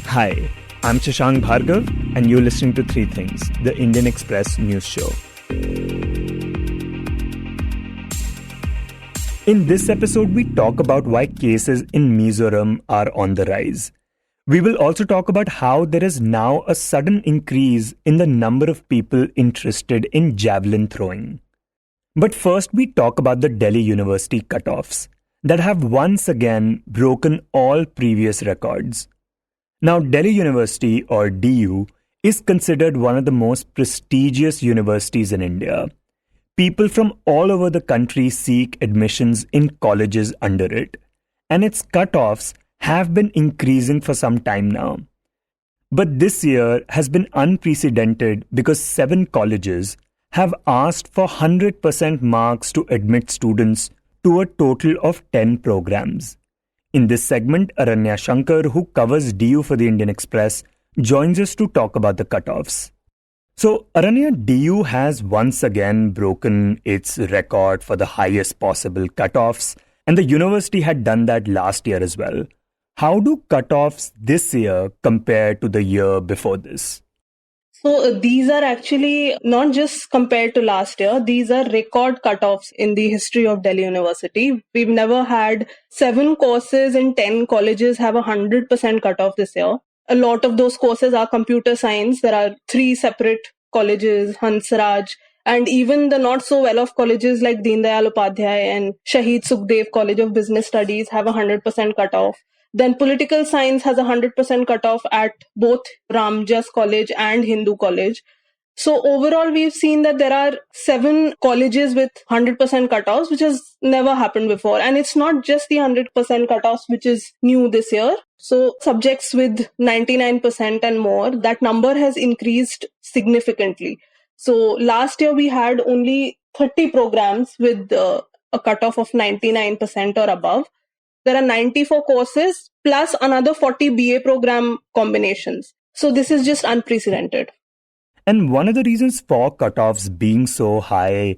Hi, I'm Shashank Bhargav, and you're listening to Three Things, the Indian Express news show. In this episode, we talk about why cases in Mizoram are on the rise. We will also talk about how there is now a sudden increase in the number of people interested in javelin throwing. But first, we talk about the Delhi University cutoffs that have once again broken all previous records. Now, Delhi University, or DU, is considered one of the most prestigious universities in India. People from all over the country seek admissions in colleges under it, and its cutoffs have been increasing for some time now. But this year has been unprecedented because 7 colleges have asked for 100% marks to admit students to a total of 10 programs. In this segment, Aranya Shankar, who covers DU for the Indian Express, joins us to talk about the cutoffs. So, Aranya, DU has once again broken its record for the highest possible cutoffs, and the university had done that last year as well. How do cutoffs this year compare to the year before this? So these are actually not just compared to last year, these are record cutoffs in the history of Delhi University. We've never had 7 courses in 10 colleges have 100% cutoff this year. A lot of those courses are computer science. There are 3 separate colleges, Hansraj, and even the not so well-off colleges like Deen Dayal Upadhyay and Shaheed Sukhdev College of Business Studies have 100% cutoff. Then political science has 100% cutoff at both Ramjas College and Hindu College. So overall, we've seen that there are 7 colleges with 100% cutoffs, which has never happened before. And it's not just the 100% cutoffs, which is new this year. So subjects with 99% and more, that number has increased significantly. So last year, we had only 30 programs with a cutoff of 99% or above. There are 94 courses plus another 40 BA program combinations. So this is just unprecedented. And one of the reasons for cutoffs being so high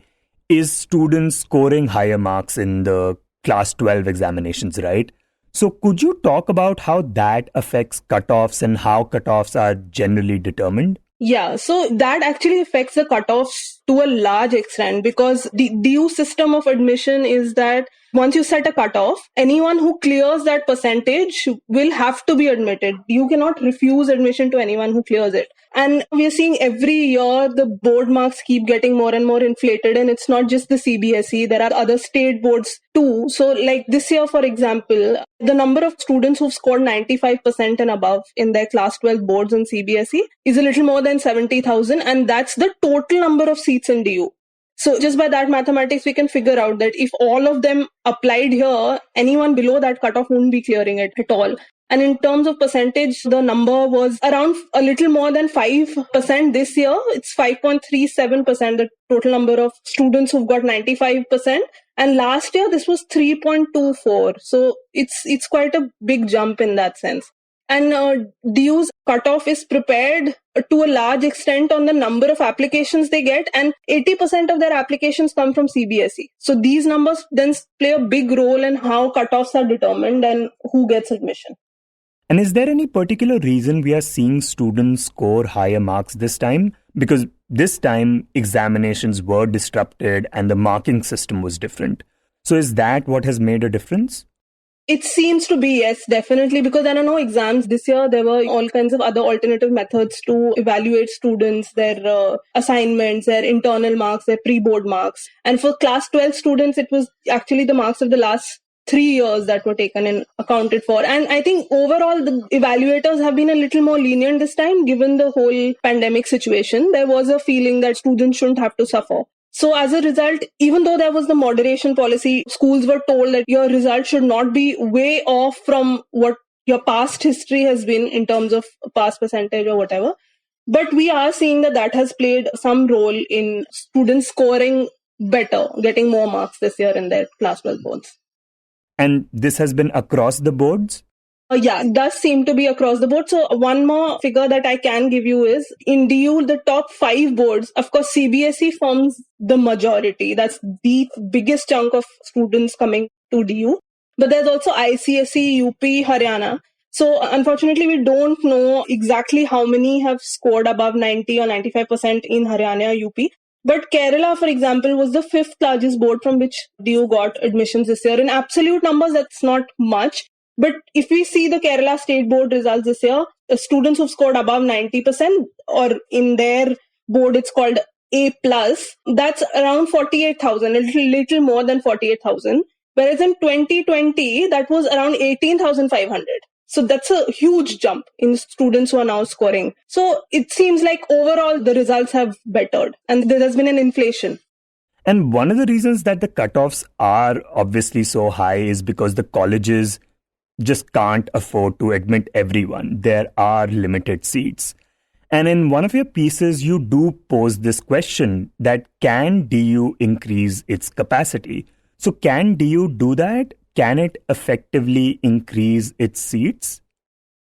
is students scoring higher marks in the class 12 examinations, right? So could you talk about how that affects cutoffs and how cutoffs are generally determined? Yeah, so that actually affects the cutoffs to a large extent because the DU system of admission is that once you set a cutoff, anyone who clears that percentage will have to be admitted. You cannot refuse admission to anyone who clears it. And we are seeing every year the board marks keep getting more and more inflated, and it's not just the CBSE, there are other state boards too. So like this year, for example, the number of students who've scored 95% and above in their class 12 boards in CBSE is a little more than 70,000, and that's the total number of seats in DU. So just by that mathematics, we can figure out that if all of them applied here, anyone below that cutoff wouldn't be clearing it at all. And in terms of percentage, the number was around a little more than 5% this year. It's 5.37%, the total number of students who've got 95%. And last year, this was 3.24. So it's quite a big jump in that sense. And DU's cutoff is prepared to a large extent on the number of applications they get, and 80% of their applications come from CBSE. So these numbers then play a big role in how cutoffs are determined and who gets admission. And is there any particular reason we are seeing students score higher marks this time? Because this time examinations were disrupted and the marking system was different. So is that what has made a difference? It seems to be, yes, definitely, because there are no exams this year. There were all kinds of other alternative methods to evaluate students, their assignments, their internal marks, their pre-board marks. And for class 12 students, it was actually the marks of the last 3 years that were taken and accounted for. And I think overall, the evaluators have been a little more lenient this time, given the whole pandemic situation. There was a feeling that students shouldn't have to suffer. So as a result, even though there was the moderation policy, schools were told that your result should not be way off from what your past history has been in terms of pass percentage or whatever. But we are seeing that has played some role in students scoring better, getting more marks this year in their class 12 boards. And this has been across the boards? Yeah, it does seem to be across the board. So one more figure that I can give you is in DU, the top 5 boards, of course, CBSE forms the majority. That's the biggest chunk of students coming to DU. But there's also ICSE, UP, Haryana. So unfortunately, we don't know exactly how many have scored above 90 or 95% in Haryana, UP. But Kerala, for example, was the fifth largest board from which DU got admissions this year. In absolute numbers, that's not much. But if we see the Kerala State Board results this year, students who've scored above 90%, or in their board, it's called A+, that's around 48,000, a little more than 48,000. Whereas in 2020, that was around 18,500. So that's a huge jump in students who are now scoring. So it seems like overall the results have bettered and there has been an inflation. And one of the reasons that the cutoffs are obviously so high is because the colleges just can't afford to admit everyone. There are limited seats. And in one of your pieces, you do pose this question that can DU increase its capacity? So can DU do that? Can it effectively increase its seats?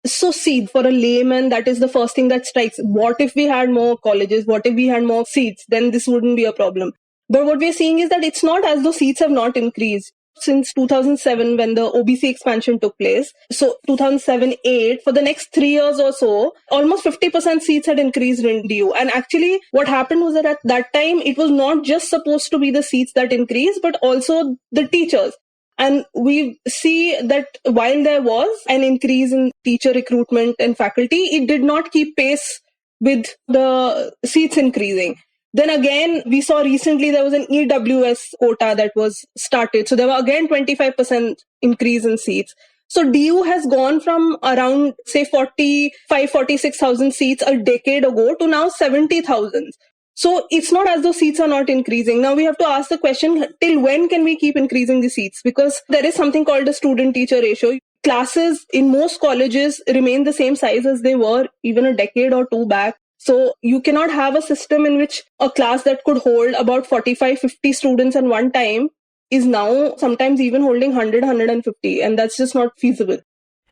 So see, for a layman, that is the first thing that strikes. What if we had more colleges? What if we had more seats? Then this wouldn't be a problem. But what we're seeing is that it's not as though seats have not increased. Since 2007, when the OBC expansion took place, so 2007-8, for the next 3 years or so, almost 50% seats had increased in DU. And actually, what happened was that at that time, it was not just supposed to be the seats that increased, but also the teachers. And we see that while there was an increase in teacher recruitment and faculty, it did not keep pace with the seats increasing. Then again, we saw recently there was an EWS quota that was started. So there were again 25% increase in seats. So DU has gone from around, say, 46,000 seats a decade ago to now 70,000. So it's not as though seats are not increasing. Now we have to ask the question, till when can we keep increasing the seats? Because there is something called the student-teacher ratio. Classes in most colleges remain the same size as they were even a decade or two back. So you cannot have a system in which a class that could hold about 45, 50 students at one time is now sometimes even holding 100, 150. And that's just not feasible.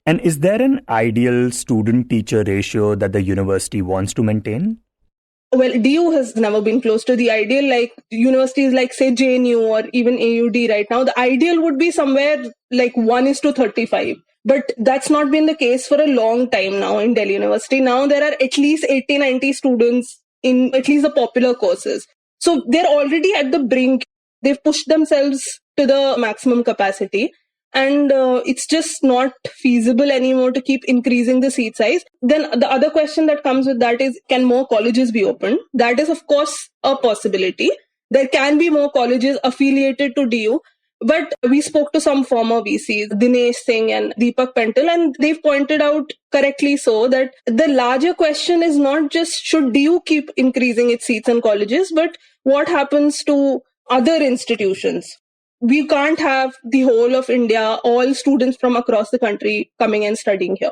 And is there an ideal student-teacher ratio that the university wants to maintain? Well, DU has never been close to the ideal, like universities like, say, JNU or even AUD right now. The ideal would be somewhere like 1:35. But that's not been the case for a long time now in Delhi University. Now there are at least 80, 90 students in at least the popular courses. So they're already at the brink. They've pushed themselves to the maximum capacity. And it's just not feasible anymore to keep increasing the seat size. Then the other question that comes with that is, can more colleges be opened? That is, of course, a possibility. There can be more colleges affiliated to DU. But we spoke to some former VCs, Dinesh Singh and Deepak Pental, and they've pointed out correctly so that the larger question is not just should DU keep increasing its seats in colleges, but what happens to other institutions? We can't have the whole of India, all students from across the country coming and studying here.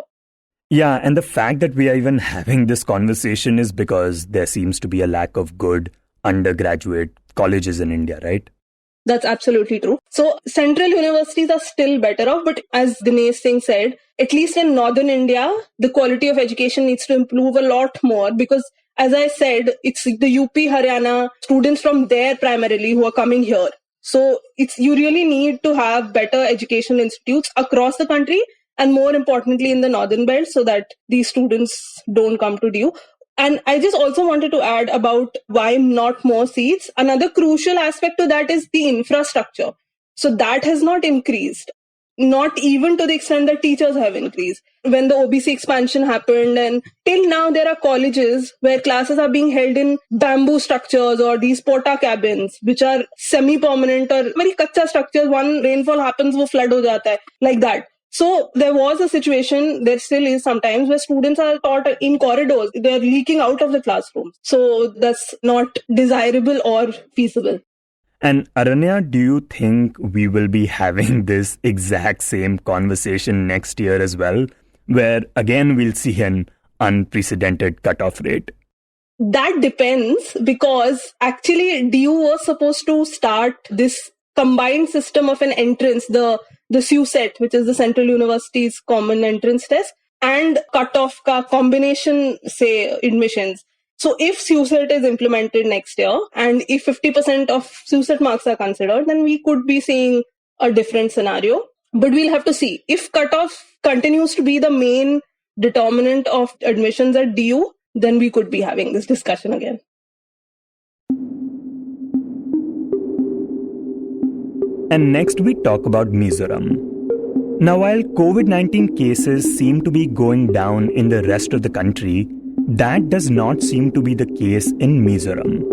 Yeah, and the fact that we are even having this conversation is because there seems to be a lack of good undergraduate colleges in India, right? That's absolutely true. So central universities are still better off, but as Dinesh Singh said, at least in northern India, the quality of education needs to improve a lot more because, as I said, it's the UP, Haryana students from there primarily who are coming here. So you really need to have better education institutes across the country and more importantly in the northern belt so that these students don't come to DU. And I just also wanted to add about why not more seats. Another crucial aspect to that is the infrastructure. So that has not increased, not even to the extent that teachers have increased. When the OBC expansion happened and till now there are colleges where classes are being held in bamboo structures or these porta cabins, which are semi-permanent or very kacha structures. One rainfall happens, wo flood ho jata hai, like that. So there was a situation, there still is sometimes, where students are taught in corridors. They're leaking out of the classrooms. So that's not desirable or feasible. And Aranya, do you think we will be having this exact same conversation next year as well, where again we'll see an unprecedented cutoff rate? That depends because actually DU was supposed to start this combined system of an entrance, the CUSET, which is the Central University's common entrance test, and cutoff ka combination, say, admissions. So if CUSET is implemented next year, and if 50% of CUSET marks are considered, then we could be seeing a different scenario. But we'll have to see. If cutoff continues to be the main determinant of admissions at DU, then we could be having this discussion again. And next we talk about Mizoram. Now, while COVID-19 cases seem to be going down in the rest of the country, that does not seem to be the case in Mizoram.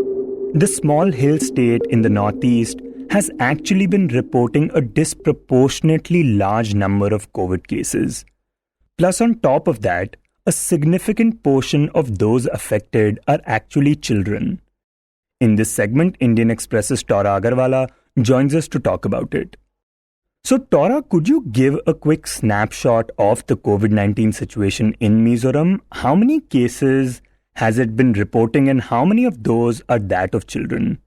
The small hill state in the northeast has actually been reporting a disproportionately large number of COVID cases. Plus, on top of that, a significant portion of those affected are actually children. In this segment, Indian Express's Tora Agarwala joins us to talk about it. So, Tora, could you give a quick snapshot of the COVID-19 situation in Mizoram? How many cases has it been reporting and how many of those are that of children?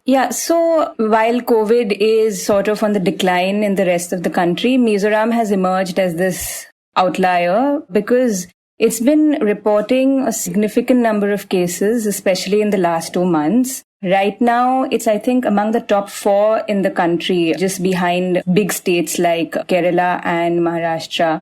Yeah, so while COVID is sort of on the decline in the rest of the country, Mizoram has emerged as this outlier because it's been reporting a significant number of cases, especially in the last 2 months. Right now, it's, I think, among the top 4 in the country, just behind big states like Kerala and Maharashtra.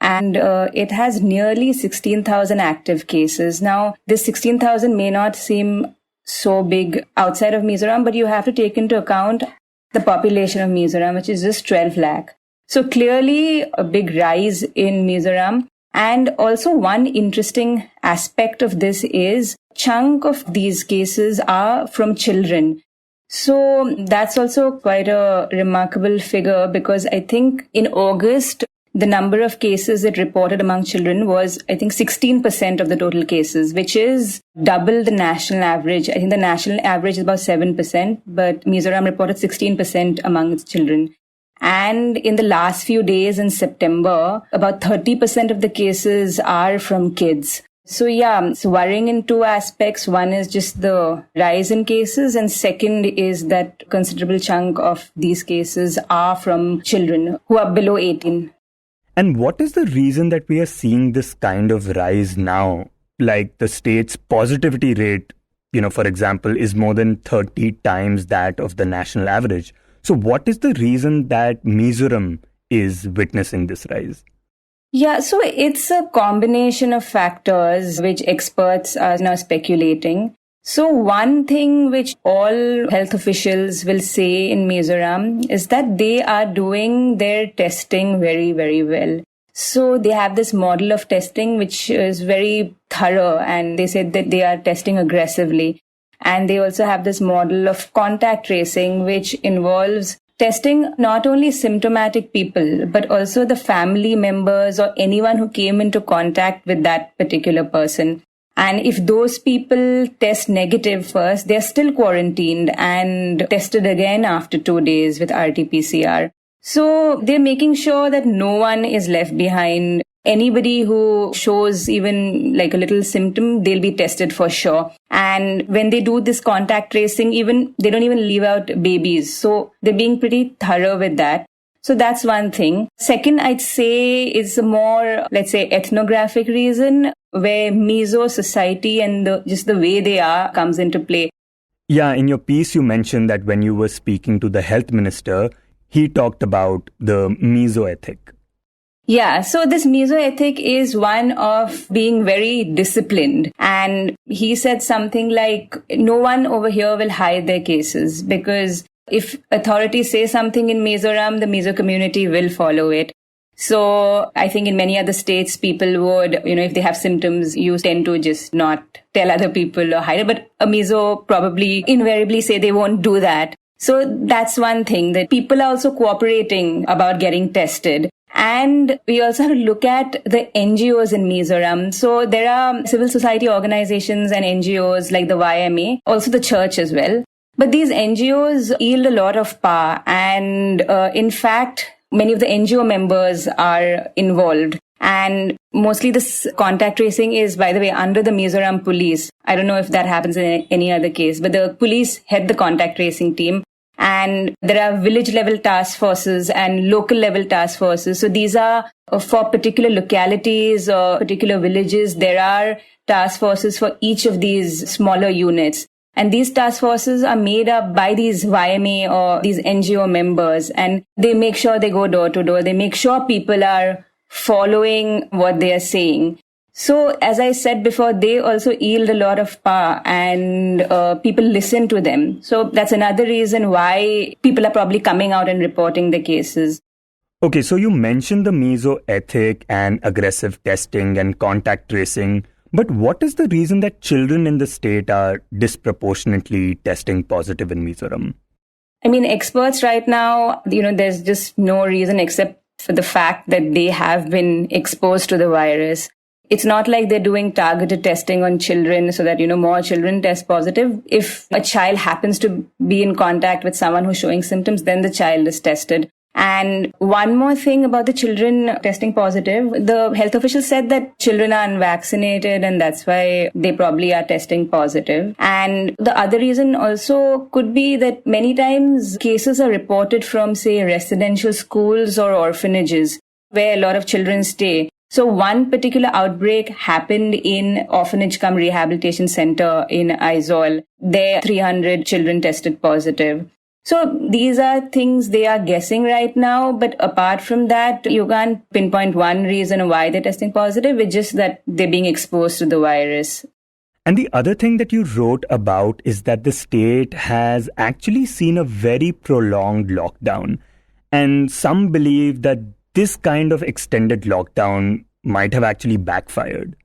And it has nearly 16,000 active cases. Now, this 16,000 may not seem so big outside of Mizoram, but you have to take into account the population of Mizoram, which is just 12 lakh. So clearly a big rise in Mizoram. And also one interesting aspect of this is chunk of these cases are from children. So that's also quite a remarkable figure because I think in August, the number of cases that reported among children was, I think, 16% of the total cases, which is double the national average. I think the national average is about 7%, but Mizoram reported 16% among its children. And in the last few days in September, about 30% of the cases are from kids. So yeah, it's worrying in 2 aspects. One is just the rise in cases, and second is that considerable chunk of these cases are from children who are below 18. And what is the reason that we are seeing this kind of rise now? Like the state's positivity rate, for example, is more than 30 times that of the national average. So what is the reason that Mizoram is witnessing this rise? Yeah, so it's a combination of factors which experts are now speculating. So one thing which all health officials will say in Mizoram is that they are doing their testing very, very well. So they have this model of testing which is very thorough, and they said that they are testing aggressively. And they also have this model of contact tracing which involves testing not only symptomatic people, but also the family members or anyone who came into contact with that particular person. And if those people test negative first, they're still quarantined and tested again after 2 days with RT-PCR. So they're making sure that no one is left behind. Anybody who shows even like a little symptom, they'll be tested for sure. And when they do this contact tracing, they don't even leave out babies. So they're being pretty thorough with that. So that's one thing. Second, I'd say is a more, let's say, ethnographic reason where Mizo society and just the way they are comes into play. Yeah, in your piece, you mentioned that when you were speaking to the health minister, he talked about the Mizo ethic. Yeah, so this Mizo ethic is one of being very disciplined. And he said something like, no one over here will hide their cases because if authorities say something in Mizoram, the Mizo community will follow it. So I think in many other states, people would, if they have symptoms, you tend to just not tell other people or hide it. But a Mizo probably invariably say they won't do that. So that's one thing, that people are also cooperating about getting tested. And we also have to look at the NGOs in Mizoram. So there are civil society organizations and NGOs like the YMA, also the church as well. But these NGOs yield a lot of power. And in fact, many of the NGO members are involved. And mostly this contact tracing is, by the way, under the Mizoram police. I don't know if that happens in any other case, but the police head the contact tracing team. And there are village level task forces and local level task forces. So these are for particular localities or particular villages. There are task forces for each of these smaller units. And these task forces are made up by these YMA or these NGO members, and they make sure they go door to door. They make sure people are following what they are saying. So, as I said before, they also yield a lot of power, and people listen to them. So that's another reason why people are probably coming out and reporting the cases. Okay, so you mentioned the meso ethic and aggressive testing and contact tracing, but what is the reason that children in the state are disproportionately testing positive in Mizoram? I mean, experts right now, there's just no reason except for the fact that they have been exposed to the virus. It's not like they're doing targeted testing on children so that, more children test positive. If a child happens to be in contact with someone who's showing symptoms, then the child is tested. And one more thing about the children testing positive, the health officials said that children are unvaccinated and that's why they probably are testing positive. And the other reason also could be that many times cases are reported from, say, residential schools or orphanages where a lot of children stay. So one particular outbreak happened in Orphanage Cum Rehabilitation Center in Aizawl. There, 300 children tested positive. So these are things they are guessing right now. But apart from that, you can't pinpoint one reason why they're testing positive. It's just that they're being exposed to the virus. And the other thing that you wrote about is that the state has actually seen a very prolonged lockdown. And some believe that this kind of extended lockdown might have actually backfired.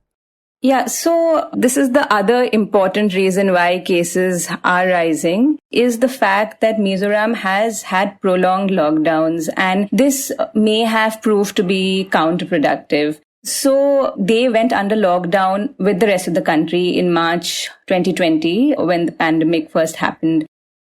Yeah, so this is the other important reason why cases are rising, is the fact that Mizoram has had prolonged lockdowns, and this may have proved to be counterproductive. So they went under lockdown with the rest of the country in March 2020 when the pandemic first happened.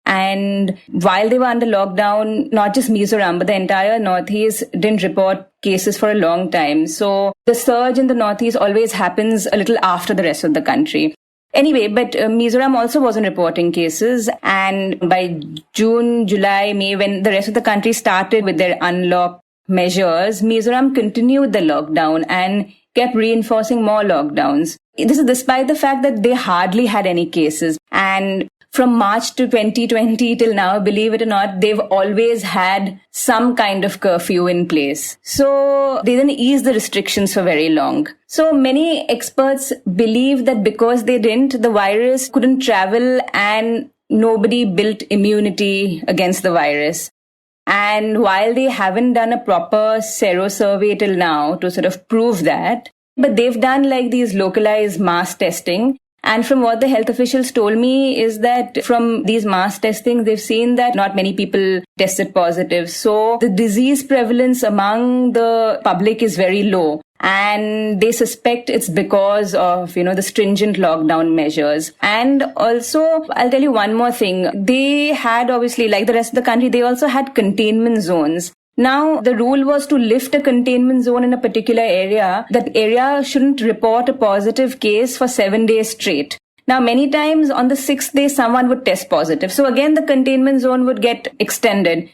And while they were under lockdown, not just Mizoram, but the entire Northeast didn't report cases for a long time. So the surge in the Northeast always happens a little after the rest of the country. Anyway, but Mizoram also wasn't reporting cases. And by June, July, May, when the rest of the country started with their unlock measures, Mizoram continued the lockdown and kept reinforcing more lockdowns. This is despite the fact that they hardly had any cases. And from March to 2020 till now, believe it or not, they've always had some kind of curfew in place. So they didn't ease the restrictions for very long. So many experts believe that because they didn't, the virus couldn't travel and nobody built immunity against the virus. And while they haven't done a proper sero survey till now to sort of prove that, but they've done like these localized mass testing. And from what the health officials told me is that from these mass testing, they've seen that not many people tested positive. So the disease prevalence among the public is very low. And they suspect it's because of, the stringent lockdown measures. And also, I'll tell you one more thing. They had obviously, like the rest of the country, they also had containment zones. Now, the rule was to lift a containment zone in a particular area. That area shouldn't report a positive case for 7 days straight. Now, many times on the 6th day, someone would test positive. So again, the containment zone would get extended.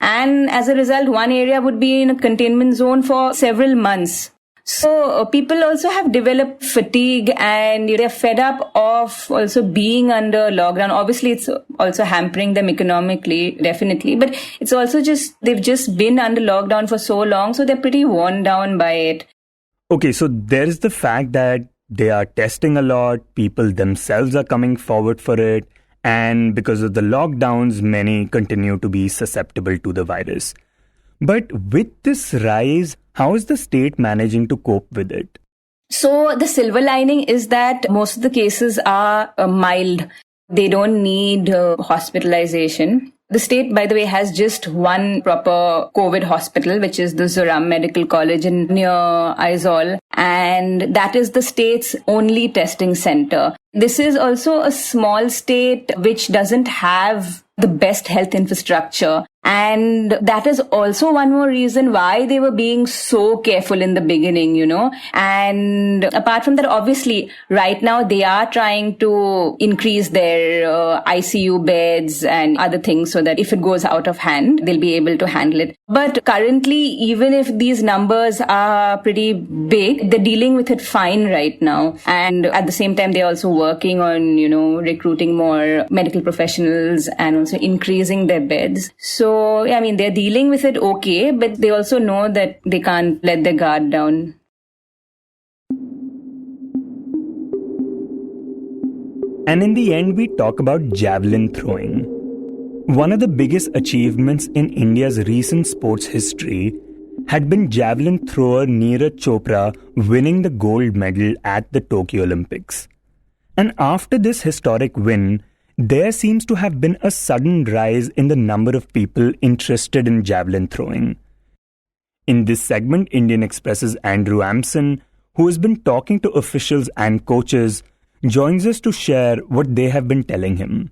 And as a result, one area would be in a containment zone for several months. So people also have developed fatigue and they're fed up of also being under lockdown. Obviously, it's also hampering them economically, definitely. But it's also they've just been under lockdown for so long. So they're pretty worn down by it. Okay, so there's the fact that they are testing a lot. People themselves are coming forward for it. And because of the lockdowns, many continue to be susceptible to the virus. But with this rise, how is the state managing to cope with it? So the silver lining is that most of the cases are mild. They don't need hospitalization. The state, by the way, has just one proper COVID hospital, which is the Zoram Medical College near Aizawl. And that is the state's only testing center. This is also a small state which doesn't have the best health infrastructure. And that is also one more reason why they were being so careful in the beginning, And apart from that, obviously, right now they are trying to increase their ICU beds and other things so that if it goes out of hand, they'll be able to handle it. But currently, even if these numbers are pretty big, they're dealing with it fine right now. And at the same time, they're also working on, recruiting more medical professionals and also increasing their beds. So, they're dealing with it okay, but they also know that they can't let their guard down. And in the end, we talk about javelin throwing. One of the biggest achievements in India's recent sports history had been javelin thrower Neeraj Chopra winning the gold medal at the Tokyo Olympics. And after this historic win, there seems to have been a sudden rise in the number of people interested in javelin throwing. In this segment, Indian Express's Andrew Amson, who has been talking to officials and coaches, joins us to share what they have been telling him.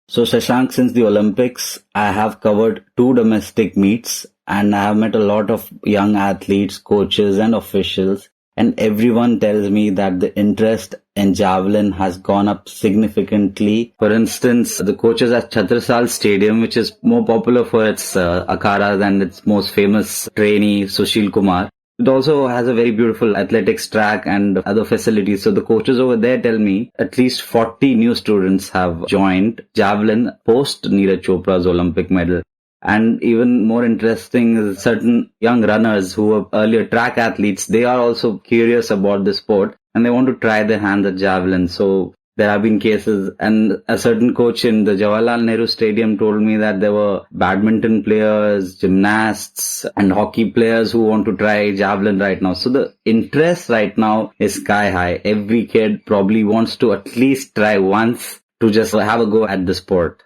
So Shashank, since the Olympics, I have covered 2 domestic meets and I have met a lot of young athletes, coaches and officials. And everyone tells me that the interest in javelin has gone up significantly. For instance, the coaches at Chhatrisal Stadium, which is more popular for its akhadas and its most famous trainee, Sushil Kumar. It also has a very beautiful athletics track and other facilities. So the coaches over there tell me at least 40 new students have joined javelin post Neeraj Chopra's Olympic medal. And even more interesting is certain young runners who were earlier track athletes, they are also curious about the sport and they want to try their hands at javelin. So there have been cases, and a certain coach in the Jawaharlal Nehru Stadium told me that there were badminton players, gymnasts and hockey players who want to try javelin right now. So the interest right now is sky high. Every kid probably wants to at least try once to just have a go at the sport.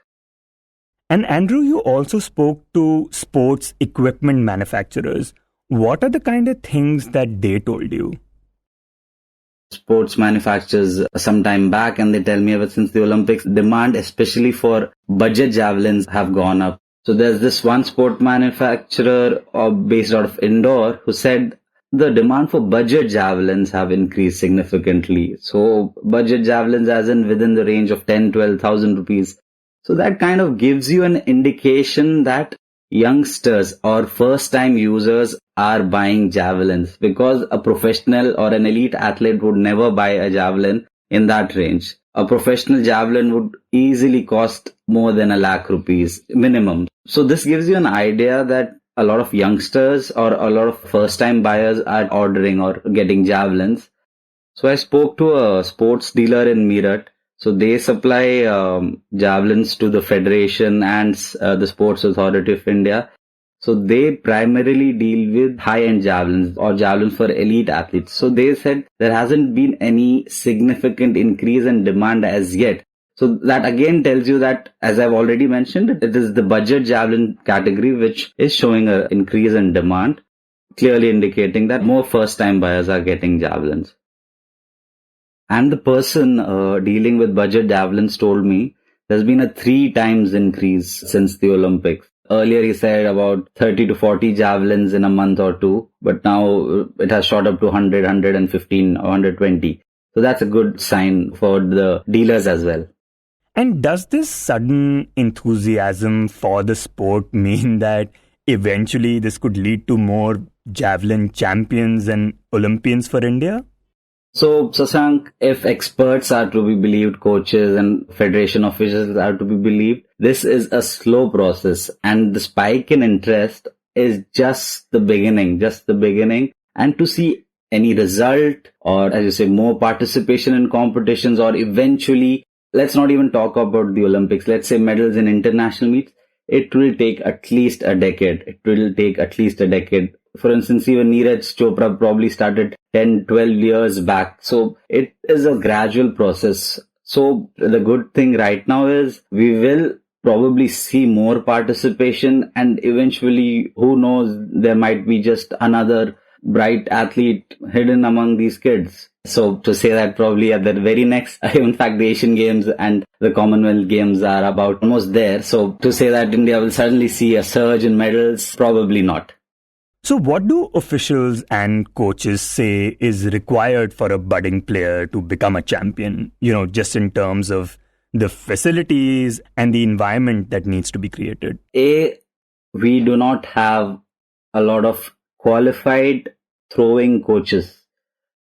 And Andrew, you also spoke to sports equipment manufacturers. What are the kind of things that they told you? Sports manufacturers some time back, and they tell me ever since the Olympics, demand especially for budget javelins have gone up. So there's this one sport manufacturer based out of Indore who said the demand for budget javelins have increased significantly. So budget javelins as in within the range of 10-12,000 rupees. So that kind of gives you an indication that youngsters or first-time users are buying javelins, because a professional or an elite athlete would never buy a javelin in that range. A professional javelin would easily cost more than ₹1 lakh minimum. So this gives you an idea that a lot of youngsters or a lot of first-time buyers are ordering or getting javelins. So I spoke to a sports dealer in Meerut. So they supply javelins to the Federation and the Sports Authority of India. So they primarily deal with high-end javelins or javelins for elite athletes. So they said there hasn't been any significant increase in demand as yet. So that again tells you that, as I've already mentioned, it is the budget javelin category which is showing an increase in demand, clearly indicating that more first-time buyers are getting javelins. And the person dealing with budget javelins told me there's been a 3 times increase since the Olympics. Earlier he said about 30 to 40 javelins in a month or two, but now it has shot up to 100, 115 or 120. So that's a good sign for the dealers as well. And does this sudden enthusiasm for the sport mean that eventually this could lead to more javelin champions and Olympians for India? So, Sasank, if experts are to be believed, coaches and federation officials are to be believed, this is a slow process, and the spike in interest is just the beginning. And to see any result or, as you say, more participation in competitions, or eventually, let's not even talk about the Olympics, let's say medals in international meets, it will take at least a decade. For instance, even Neeraj Chopra probably started 10, 12 years back. So it is a gradual process. So the good thing right now is we will probably see more participation, and eventually, who knows, there might be just another bright athlete hidden among these kids. So to say that probably at the very next, in fact, the Asian Games and the Commonwealth Games are about almost there. So to say that India will suddenly see a surge in medals, probably not. So what do officials and coaches say is required for a budding player to become a champion? Just in terms of the facilities and the environment that needs to be created. We do not have a lot of qualified throwing coaches.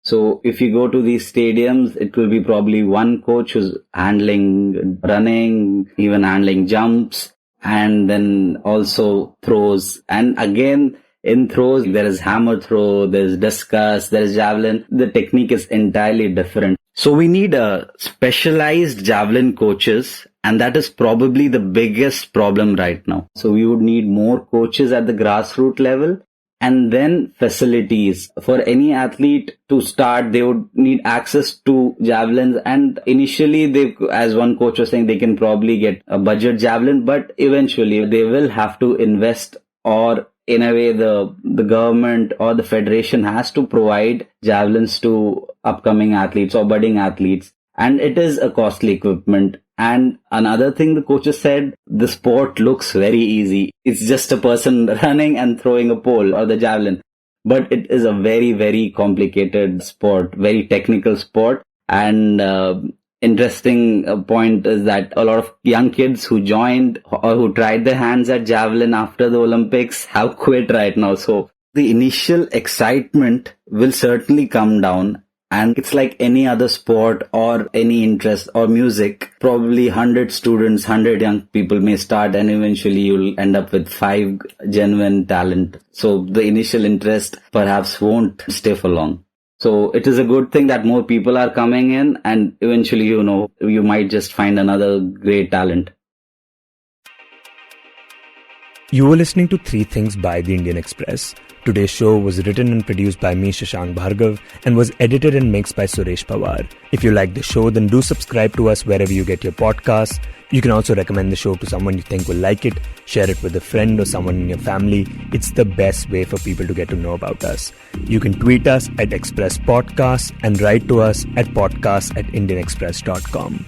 So if you go to these stadiums, it will be probably one coach who's handling running, even handling jumps, and then also throws. And again, in throws, there is hammer throw, there's discus, there's javelin. The technique is entirely different. So we need specialized javelin coaches, and that is probably the biggest problem right now. So we would need more coaches at the grassroots level, and then facilities. For any athlete to start, they would need access to javelins, and initially, as one coach was saying, they can probably get a budget javelin, but eventually they will have to invest, or in a way, the government or the federation has to provide javelins to upcoming athletes or budding athletes. And it is a costly equipment. And another thing the coaches said, the sport looks very easy. It's just a person running and throwing a pole or the javelin. But it is a very, very complicated sport, very technical sport. And interesting point is that a lot of young kids who joined or who tried their hands at javelin after the Olympics have quit right now. So the initial excitement will certainly come down. And it's like any other sport or any interest or music. Probably 100 students, 100 young people may start, and eventually you'll end up with 5 genuine talent. So the initial interest perhaps won't stay for long. So it is a good thing that more people are coming in, and eventually, you might just find another great talent. You were listening to 3 Things by The Indian Express. Today's show was written and produced by me, Shashank Bhargav, and was edited and mixed by Suresh Pawar. If you like the show, then do subscribe to us wherever you get your podcasts. You can also recommend the show to someone you think will like it, share it with a friend or someone in your family. It's the best way for people to get to know about us. You can tweet us at Express Podcasts and write to us at podcasts@indianexpress.com.